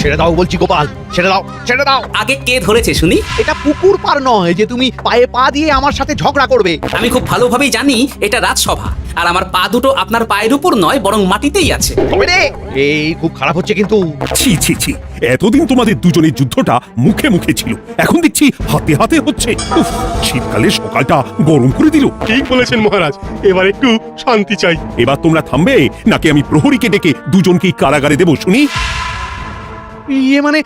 ছেড়ে দাও বলছি গোপাল, ছেড়ে দাও, ছেড়ে দাও। আগে কে ধরেছে শুনি? এটা পুকুর পার নয় যে তুমি পায়ে পা দিয়ে আমার সাথে ঝগড়া করবে। আমি খুব ভালোভাবেই জানি এটা রাজসভা, আর আমার পা দুটো আপনার পায়ের উপর নয় বরং মাটিতেই আছে। তবে রে, এই খুব খারাপ হচ্ছে কিন্তু। ছি ছি ছি, এতদিন তোমাদের দুজনের যুদ্ধটা মুখে মুখে ছিল, এখন দেখছি হাতে হাতে হচ্ছে। উফ, শীতকালে সকালটা গরম করে দিল। ঠিক বলেছেন মহারাজ, এবার একটু শান্তি চাই। এবার তোমরা থামবে নাকি আমি প্রহরীকে ডেকে দুজনকেই কারাগারে দেবো শুনি? ইয়ে মানে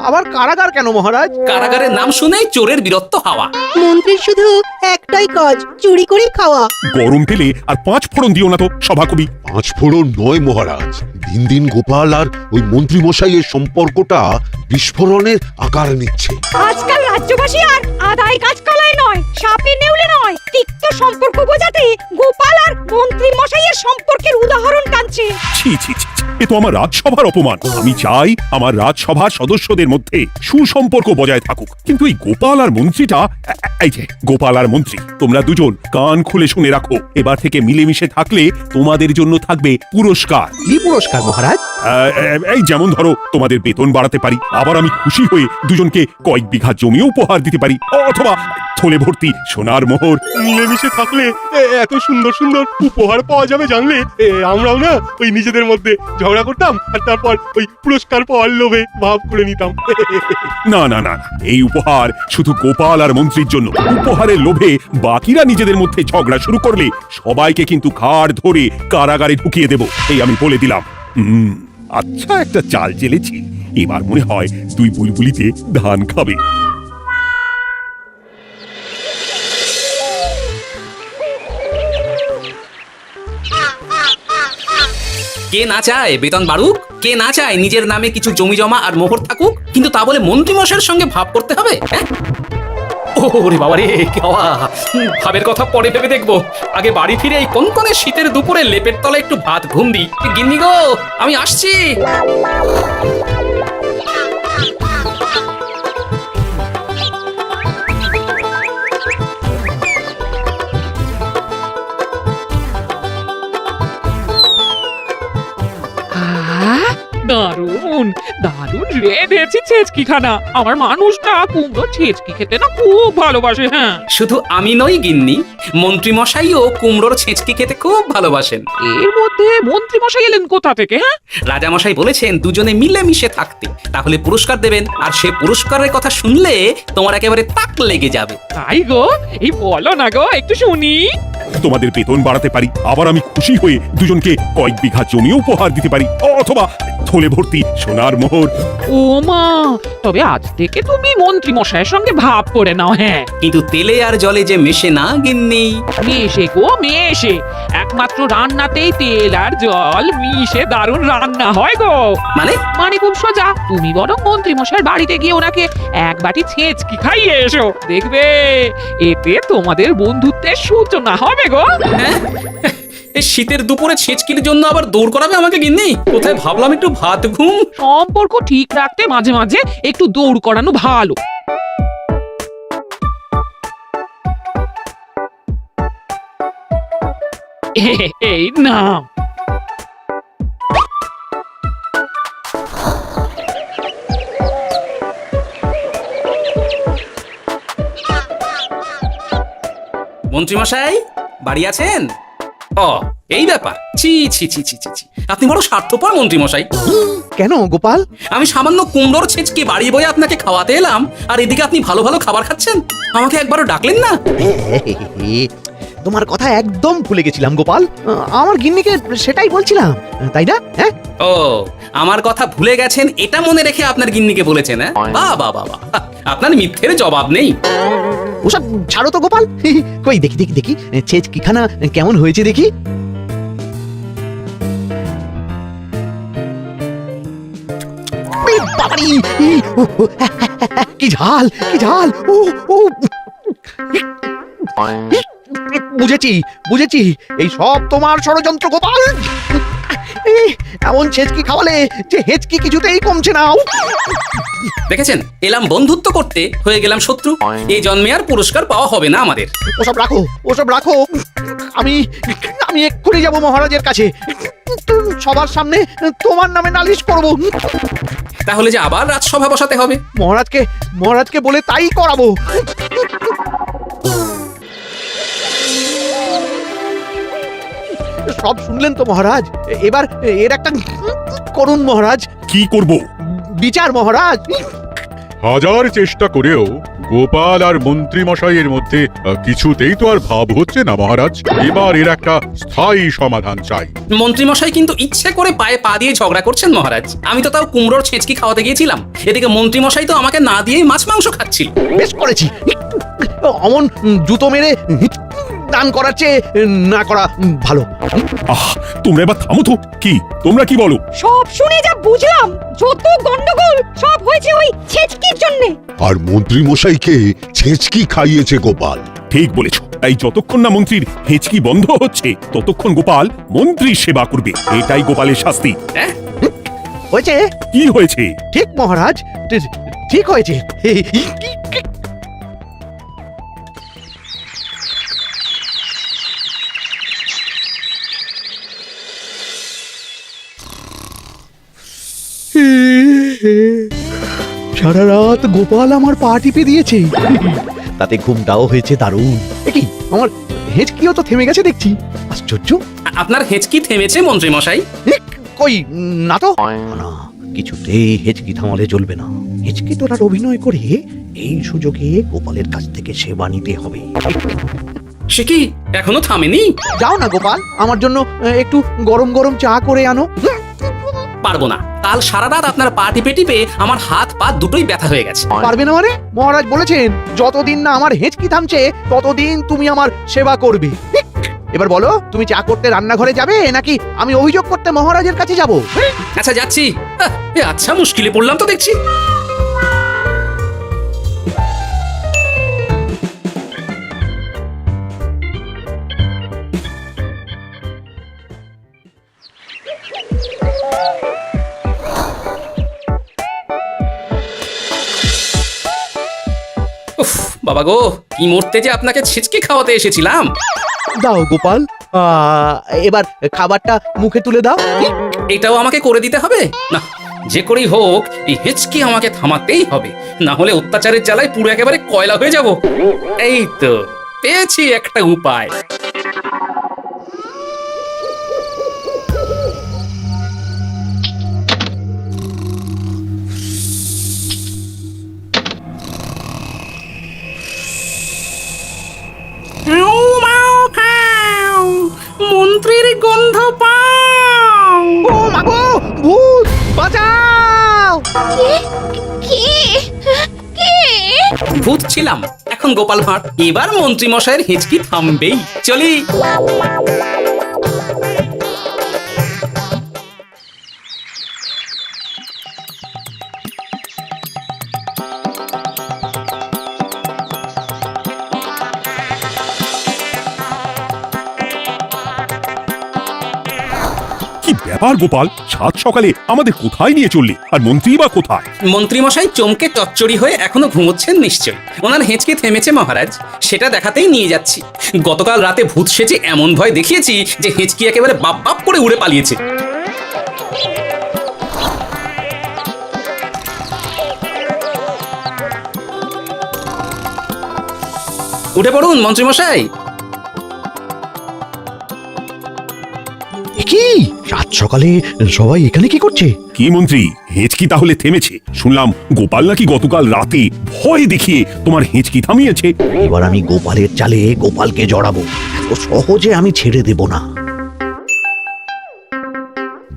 আবার কারাগার কেন মহারাজ? কারাগারের নাম শুনেই চোরের বীরত্ব হাওয়া। মন্ত্রীর শুধু একটাই কাজ, চুরি করে খাওয়া। গরম তেলে আর 5 ফোড়ন দিও না তো সভাকবি। 5 ফোড়ন নয় মহারাজ, দিন দিন গোপাল আর ওই মন্ত্রী মশাইয়ের সম্পর্কটা বিস্ফোরণের আকার নিচ্ছে। আজকাল রাজ্যবাসী আর আদায় কাজ কালায় নয়, সাপে নেউলে নয়, তিক্ত সম্পর্ক বোঝাতে গোপাল আর মন্ত্রী মশাইয়ের সম্পর্কের উদাহরণ টানছে। ছি ছি ছি ছি, এ তো আমার রাজসভার অপমান। আমি চাই আমার রাজসভার সদস্যদের মধ্যে সুসম্পর্ক বজায় থাকুক, কিন্তু এই গোপাল আর মন্ত্রীটা, এই যে গোপাল আর মন্ত্রী, তোমরা দুজন কান খুলে শুনে রাখো, এবার থেকে মিলেমিশে থাকলে তোমাদের জন্য থাকবে পুরস্কার। কি পুরস্কার মহারাজ? এই যেমন ধরো, তোমাদের বেতন বাড়াতে পারি, আবার আমি খুশি হয়ে দুজনকে কয়েক বিঘা জমিও উপহার দিতে পারি, অথবা থলে ভর্তি সোনার মোহর। মিলেমিশে থাকলে এত সুন্দর সুন্দর উপহার পাওয়া যাবে জানলে আমরাও না ওই নিজেদের মধ্যে ঝগড়া করতাম আর তারপর ওই পুরস্কার পাওয়ার লোভে ভাব করে নিতাম। না না না না, এই উপহার শুধু গোপাল আর মন্ত্রীর জন্য। উপহারের লোভে বাকিরা নিজেদের মধ্যে ঝগড়া শুরু করলে সবাইকে কিন্তু ঘাড় ধরে কারাগারে ঢুকিয়ে দেব, এই আমি বলে দিলাম। আচ্ছা, একটা চাল চেলেছি, এবার মনে হয় দুই বুলবুলিতে ধান খাবে। কে না চায় বেতন বাড়ুক? কে না চায় নিজের নামে কিছু জমি জমা আর মোহর থাকুক? কিন্তু তা বলে মন্ত্রী মশাইয়ের সঙ্গে ভাব করতে হবে? ওরে বাবা রে, কি হওয়া! ভাবের কথা পরে ভেবে দেখবো, আগে বাড়ি ফিরে এই কনকনে শীতের দুপুরে লেপের তলায় একটু ভাত ঘুম দিই। গিন্নি গো, আমি আসছি। দারুণ দারুণ রেঁধেছি ছেচকি খানা। আমার মানুষটা কুমড়ো ছেচকি খেতে না খুব ভালোবাসে। হ্যাঁ, শুধু আমি নই গিন্নি, মন্ত্রী মশাইও কুমড়োর ছেঁচকি খেতে খুব ভালোবাসেন। এর মধ্যে মন্ত্রী মশাই এলেন কোথা থেকে? হ্যাঁ, রাজা মশাই বলেছেন দুজনে মিলেমিশে থাকতে, তাহলে পুরস্কার দেবেন, আর সে পুরস্কারের কথা শুনলে তোমার একেবারে তাক লেগে যাবে। তাই গো, এই বলো না গো, একটু শুনি। তোমাদের বেতন বাড়াতে পারি, আবার আমি খুশি হয়ে দুজনকে কয়েক বিঘা জমিও উপহার দিতে পারি, অথবা থলে ভর্তি সোনার মোহর। ও মা, তবে আজ থেকে তুমি মন্ত্রী মশাইয়ের সঙ্গে ভাব করে নাও। হ্যাঁ, কিন্তু তেলে আর জলে যে মেশে না গিন্নি। মেশে গো মেশে, একমাত্র রান্নাতেই তেল আর জল মিশে দারুণ রান্না হয় গো। মানে খুব সোজা, তুমি বরং মন্ত্রী মশাইয়ের বাড়িতে গিয়ে ওনাকে এক বাটি ছেঁচকি খাইয়ে এসো, দেখবে এতে তোমাদের বন্ধুত্বের সূচনা হবে গো। হ্যাঁ, এই শীতের দুপুরে ছেঁচকির জন্য আবার দৌড় করাবে আমাকে গিন্নি? কোথায় ভাবলাম একটু ভাত ঘুম। সম্পর্ক ঠিক রাখতে মাঝে মাঝে একটু দৌড় করানো ভালো। এই না, মন্ত্রী মশাই বাড়ি আছেন? ও, এই ব্যাপার। ছি ছি ছি ছি ছি ছি, আপনি বড় স্বার্থপর মন্ত্রী মশাই। কেন গোপাল? আমি সামান্য কুমড়োর ছেঁচকি বাড়ি বয়ে আপনাকে খাওয়াতে এলাম, আর এদিকে আপনি ভালো ভালো খাবার খাচ্ছেন, আমাকে একবারও ডাকলেন না। তোমার কথা একদম ভুলে গেছিলাম গোপাল, আমার গিন্নিকে সেটাই বলছিলাম, তাই না? হ্যাঁ, ও, আমার কথা ভুলে গেছেন এটা মনে রেখে আপনার গিন্নিকে বলেছেন? বাহ বাহ বাহ, আপনার মিথ্যের জবাব নেই। ওসব ছাড়ো তো গোপাল, কই দেখি দেখি দেখি ছেচকি খানা কেমন হয়েছে দেখি। বাবারি, কি ঝাল, কি ঝাল! ও ও, বুঝেছি বুঝেছি, এই সব তোমার ষড়যন্ত্র গোপাল। এমন ছেচকি খাওয়ালে যে হেঁচকি কিছুতেই কমছে না। দেখেছেন, এলাম বন্ধুত্ব করতে, হয়ে গেলাম শত্রু। এই জন্মে আর পুরস্কার পাওয়া হবে না আমাদের। ওসব রাখো, ওসব রাখো, আমি আমি এক্ষুনি যাবো মহারাজের কাছে। সবার সামনে তোমার নামে নালিশ করব। তাহলে যে আবার রাজসভা বসাতে হবে। মহারাজকে বলে তাই করাবো। সব শুনলেন তো মহারাজ, এবার এর একটা করুন মহারাজ, কি করব? বিচার মহারাজ। হাজার চেষ্টা করেও গোপাল আর মন্ত্রী মশাইয়ের মধ্যে কিছুতেই তো আর ভাব হচ্ছে না মহারাজ। এবার এর একটা স্থায়ী সমাধান চাই। মন্ত্রীমশাই কিন্তু ইচ্ছে করে পায়ে পা দিয়ে ঝগড়া করছেন মহারাজ। আমি তো তাও কুমড়োর ছেঁচকি খাওয়াতে গিয়েছিলাম, এদিকে মন্ত্রীমশাই তো আমাকে না দিয়েই মাছ মাংস খাচ্ছিল। বেশ করেছি, অমন জুতো মেরে দান করার চেয়ে না করা ভালো। আহ, তোমরা এবার থামো তো। কি তোমরা কি বলো? সব শুনে যা বুঝলাম, যত গন্ডগোল সব হয়েছে ওই ছেচকির জন্য। আর মন্ত্রী মশাইকে ছেঁচকি খাইয়েছে গোপাল। ঠিক বলেছ। এই যতক্ষণ না মন্ত্রীর হেঁচকি বন্ধ হচ্ছে ততক্ষণ গোপাল মন্ত্রীর সেবা করবে। এটাই গোপালের শাস্তি। হ্যাঁ, হয়েছে? কি হয়েছে? ঠিক মহারাজ, ঠিক হয়েছে। সারা রাত গোপাল আমার পা টিপে দিয়েছে, তাতে ঘুমটাও হয়েছে দারুণ। কি আমার হেঁচকিও তো থেমে গেছে দেখছি, আশ্চর্য। আপনার হেঁচকি থেমেছে মন্ত্রীমশাই? কই না তো। না, কিছুতেই হেঁচকি থামালে চলবে না। হেঁচকি তোলার অভিনয় করে এই সুযোগে গোপালের কাছ থেকে সেবা নিতে হবে। সে কি এখনো থামেনি? যাও না গোপাল, আমার জন্য একটু গরম গরম চা করে আনো। পারবো না, কাল সারা রাত আপনার পা টিপে টিপে আমার হাত পা দুটোই ব্যথা হয়ে গেছে। পারবে না মানে? মহারাজ বলেছেন যতদিন না আমার হেঁচকি থামছে ততদিন তুমি আমার সেবা করবে। এবার বলো, তুমি চা করতে রান্নাঘরে যাবে নাকি আমি অভিযোগ করতে মহারাজের কাছে যাব? আচ্ছা যাচ্ছি। আচ্ছা, মুশকিলে পড়লাম তো দেখছি। উফ, বাবা গো, কি মরতে যে আপনাকে ছিচকি খাওয়াতে এসেছিলাম। দাও গোপাল, এবার খাবারটা মুখে তুলে দাও। এটাও আমাকে করে দিতে হবে? না, যে করেই হোক এই হেঁচকি আমাকে থামাতেই হবে, না হলে অত্যাচারের জ্বালায় পুরো একেবারে কয়লা হয়ে যাব। এই তো পেয়েছি একটা উপায়। মন্ত্রীর গন্ধ পাও। ও মাগো, ভূত বাঁচাও! ভূত ছিলাম, এখন গোপাল ভাঁড়। এবার মন্ত্রী মশাইয়ের হিচকি থামবেই। চলি। কি ব্যাপার গোপাল, সাত সকালে আমাদের কোথায় নিয়ে চললে? আর মন্ত্রী বা কোথায়? মন্ত্রী মশাই চমকে চচ্চড়ি হয়ে এখনো ঘুমোচ্ছেন নিশ্চয়ই। ওনার হেঁচকি থেমেছে মহারাজ, সেটা দেখাতেই নিয়ে যাচ্ছি। গতকাল রাতে ভূত সেজে এমন ভয় দেখিয়েছি যে হেঁচকি একেবারে বাপ বাপ করে উড়ে পালিয়েছে। উঠে পড়ুন মন্ত্রী মশাই। কি রাত সকালে সবাই এখানে কি করছে? কি মন্ত্রী, হেঁচকি তাহলে থেমেছে? শুনলাম গোপাল নাকি গতকাল রাতে ভয় দেখিয়ে তোমার হেঁচকি থামিয়েছে। এবার আমি গোপালের চালে গোপালকে জড়াবো, এত সহজে আমি ছেড়ে দেব না।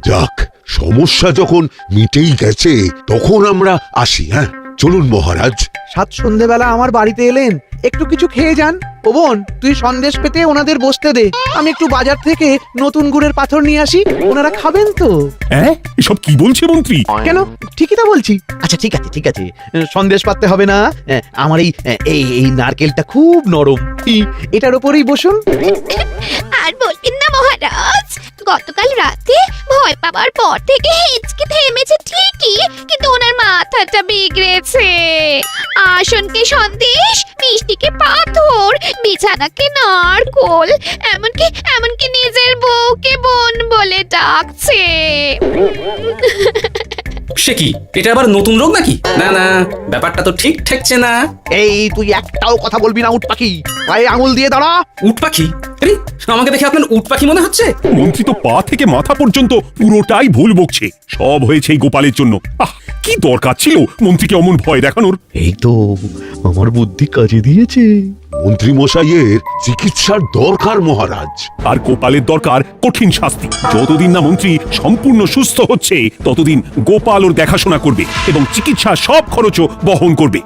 যাক, সমস্যা যখন মিটেই গেছে তখন আমরা আসি। হ্যাঁ, চলুন মহারাজ। সাত সন্ধেবেলা আমার বাড়িতে এলেন, একটু কিছু খেয়ে যান। ও বোন, তুই সন্দেশ পেতে ওনাদের বসতে দে, আমি একটু বাজার থেকে নতুন গুড়ের পাথর নিয়ে আসি, ওনারা খাবেন তো। হ্যাঁ, এসব কি বলছে মন্ত্রী? কেন, ঠিকই তো বলছি। আচ্ছা ঠিক আছে ঠিক আছে, সন্দেশ পাততে হবে না। আমার এই নারকেলটা খুব নরম, এটার উপরেই বসুন। আর বলবেন না মহারাজ, গতকাল রাতে ভয় পাওয়ার পর থেকে হেঁচকি থেমেছে ঠিকই, কিন্তু ওনার মাথা মাথাটা বিগড়েছে। আসনকে সন্দেশ, মিষ্টিকে পাথর, বিছানাকে নারকোল, এমনকি নিজের বউকে বোন বলে ডাকছে। সে কি, এটা আবার নতুন রোগ নাকি? না না, ব্যাপারটা তো ঠিক ঠেকছে না। এই তুই একটাও কথা বলবি না উট পাখি, পায়ে আঙুল দিয়ে দাঁড়া। উট পাখি? আরে, আমাকে দেখে আপনার উট পাখি মনে হচ্ছে? মন্ত্রী তো পা থেকে মাথা পর্যন্ত পুরোটাই ভুল বকছে। সব হয়েছে এই গোপালের জন্য। কি দরকার ছিল মন্ত্রীকে অমন ভয় দেখানোর? এই তো আমার বুদ্ধি কাজে দিয়েছে। মন্ত্রী মশাইয়ের চিকিৎসার দরকার মহারাজ। আর গোপালের দরকার কঠিন শাস্তি। যতদিন না মন্ত্রী সম্পূর্ণ সুস্থ হচ্ছে ততদিন গোপাল ওর দেখাশোনা করবে এবং চিকিৎসা সব খরচও বহন করবে।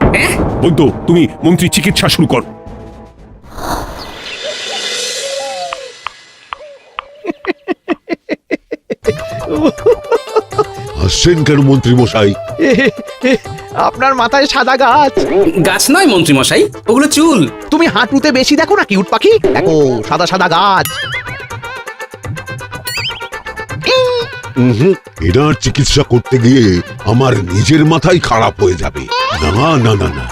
বৈদ্য, তুমি মন্ত্রী চিকিৎসা শুরু করো। হাসছেন কেন মন্ত্রী মশাই? আপনার মাথায় সাদা গাছ। গাছ নয় মন্ত্রী মশাই, ওগুলো চুল। তুমি হাঁটুতে বেশি দেখো নাকি উট পাখি? দেখো সাদা সাদা গাছ। এনার চিকিৎসা করতে গিয়ে আমার নিজের মাথাই খারাপ হয়ে যাবে। না না না না,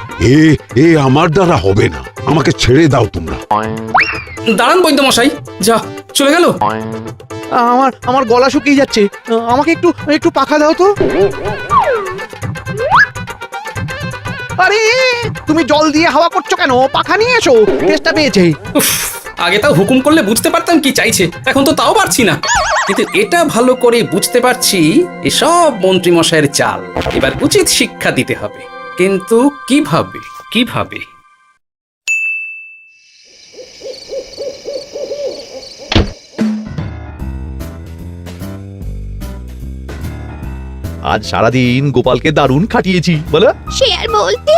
এ আমার দ্বারা হবে না। আমাকে ছেড়ে দাও তোমরা। দাঁড়ান বৈদ্য মশাই, যা চলে গেল। আমার গলা শুকিয়ে যাচ্ছে, আমাকে একটু পাখা দাও তো। আরে তুমি জল দিয়ে হাওয়া করছো কেন? পাখা নিয়ে এসো, তেষ্টা পেয়েছে। উফ, আগে তাও হুকুম করলে বুঝতে পারতাম কি চাইছে, এখন তো তাও পারছি না। কিন্তু এটা ভালো করে বুঝতে পারছি এসব মন্ত্রী মশাইয়ের চাল। এবার উচিত শিক্ষা দিতে হবে, কিন্তু কিভাবে? আজ সারাদিন গোপালকে দারুণ খাটিয়েছি বলো। সে আর বলতে,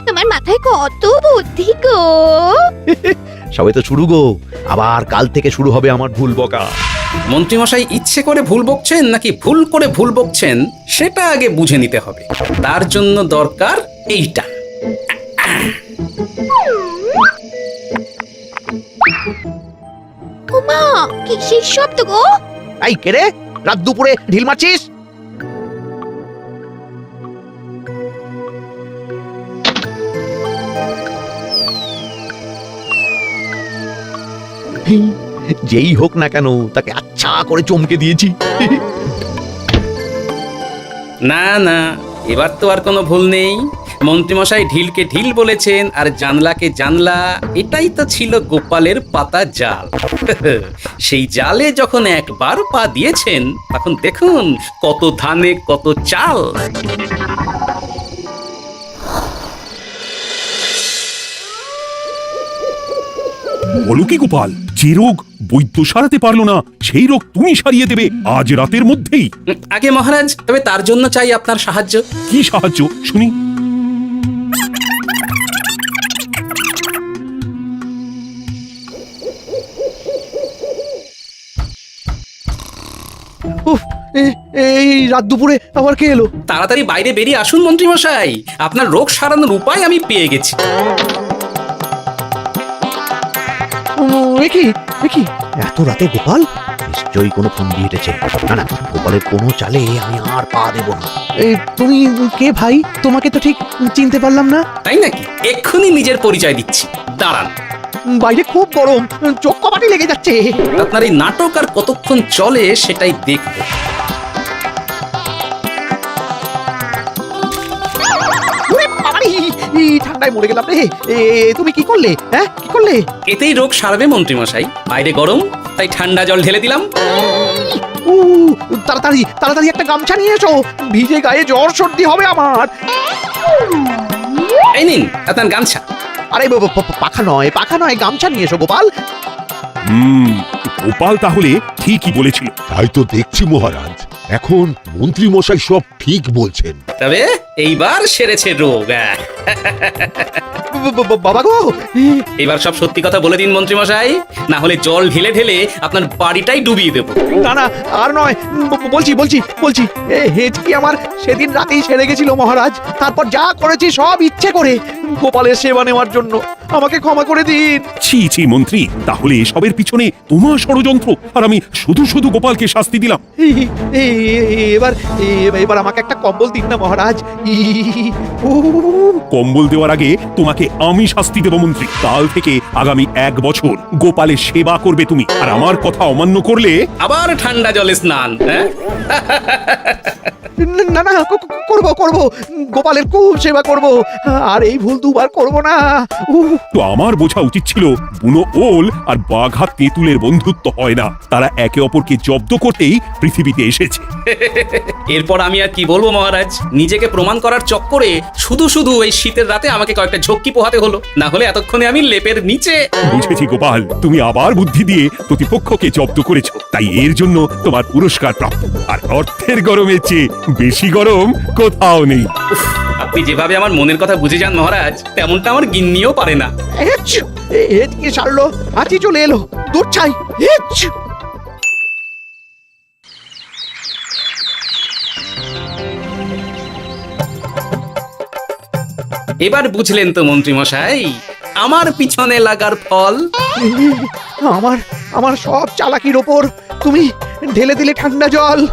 তোমার মাথায় কত বুদ্ধি গো। সবে তো শুরু গো, আবার কাল থেকে শুরু হবে আমার ভুল বকা। মন্ত্রী মশাই ইচ্ছে করে ভুল বকছেন নাকি ভুল করে ভুল বকছেন সেটা আগে বুঝে নিতে হবে। তার জন্য দরকার এইটা। ওমা, কিসের শব্দ গো? এই কে রে, রাত দুপুরে ঢিল মারছিস? যেই হোক না কেন তাকে আচ্ছা করে চমকে দিয়েছি। না না, এবার তো আর কোনো ভুল নেই। মন্ত্রীমশাই ঢিলকে ঢিল বলেছেন আর জানলাকে জানলা। এটাই তো ছিল গোপালের পাতা জাল। সেই জালে যখন একবার পা দিয়েছেন তখন দেখুন কত ধানে কত চাল। বলো কি গোপাল, যে রোগ বৈদ্য সারাতে পারলো না সেই রোগ তুমি সারিয়ে দেবে আজ রাতের মধ্যেই? আগে মহারাজ, তবে তার জন্য চাই আপনার সাহায্য। কি সাহায্য শুনি? উফ, এই রাত দুপুরে আবার কে এলো? তাড়াতাড়ি বাইরে বেরিয়ে আসুন মন্ত্রীমশাই, আপনার রোগ সারানোর উপায় আমি পেয়ে গেছি। কি এত রাতে গোপাল? নিশ্চয়ই কোনো ফন্দি হেঁটেছে। না না, গোপালের কোনো চালে আমি আর পা দেব না। তুমি কে ভাই? তোমাকে তো ঠিক চিনতে পারলাম না। তাই নাকি? এক্ষুনি নিজের পরিচয় দিচ্ছি, দাঁড়ান। বাইরে খুব গরম, চোখ কপাটি লেগে যাচ্ছে। আপনার এই নাটক আর কতক্ষণ চলে সেটাই দেখব। ঠান্ডায় মরে গেলাম রে। তুমি কি করলে? হ্যাঁ, কি করলে? এতেই রোগ সারবে মন্ত্রীমশাই। বাইরে গরম, তাই ঠান্ডা জল ঢেলে দিলাম। তাড়াতাড়ি তাড়াতাড়ি একটা গামছা নিয়ে এসো, ভিজে গায়ে জ্বর সর্দি হবে আমার। এই নিন আপনার গামছা। আরে পাখা নয় গামছা নিয়ে এসো গোপাল। গোপাল তাহলে ঠিকই বলেছিল। তাই তো দেখছি মহারাজ, এখন মন্ত্রী মশাই সব ঠিক বলছেন। তবে এইবার সেরেছে রোগ। বাবা গো, এবার সব সত্যি কথা বলে দিন মন্ত্রীমশাই, না হলে জল ঢেলে ঢেলে আপনার বাড়িটাই ডুবিয়ে দেবো। না না, আর নয়, বলছি হেঁচকি আমার সেদিন রাতেই সেরে গেছিল মহারাজ। তারপর যা করেছি সব ইচ্ছে করে। গোপালের সেবা নেওয়ার জন্য আমাকে ক্ষমা করে দিন। ছি ছি মন্ত্রী, তাহলে এসবের পিছনে তোমার ষড়যন্ত্র, আর আমি শুধু শুধু গোপালকে শাস্তি দিলাম। এই- এই- এবার এবার আমাকে একটা কম্বল দিন না মহারাজ। কম্বল দেওয়ার আগে তোমাকে আমি শাস্তি দেব মন্ত্রী। কাল থেকে আগামী 1 বছর গোপালের সেবা করবে তুমি, আর আমার কথা অমান্য করলে আবার ঠান্ডা জলে স্নান, হ্যাঁ? না না করব করব, গোপালের খুব সেবা করব, আর এই ভুল দুবার করব না। তো আমার বোঝা উচিত ছিল বুনো ওল আর বাঘা তেঁতুলের বন্ধুত্ব হয় না, তারা একে অপরকে জব্দ করতেই পৃথিবীতে এসেছে। এরপর আমি আর কি বলবো মহারাজ, নিজেকে প্রমাণ করার চক্করে শুধু শুধু এই শীতের রাতে আমাকে কয়েকটা ঝক্কি পোহাতে হলো, না হলে এতক্ষণে আমি লেপের নিচে। বুঝেছি গোপাল, তুমি আবার বুদ্ধি দিয়ে প্রতিপক্ষকে জব্দ করেছো, তাই এর জন্য তোমার পুরস্কার প্রাপ্ত। আর অর্থের গরমের চেয়ে বেশি গরম কোথাও নেই। আপনি যেভাবে আমার মনের কথা বুঝে যান মহারাজ, তেমনটা আমার গিন্নিও পারে না। কি সারলো, হাতি চলে এলো, দূর ছাই। এবার বুঝলেন তো মন্ত্রী মশাই আমার পিছনে লাগার ফল? আমার আমার সব চালাকির ওপর তুমি ঢেলে দিলে ঠান্ডা জল।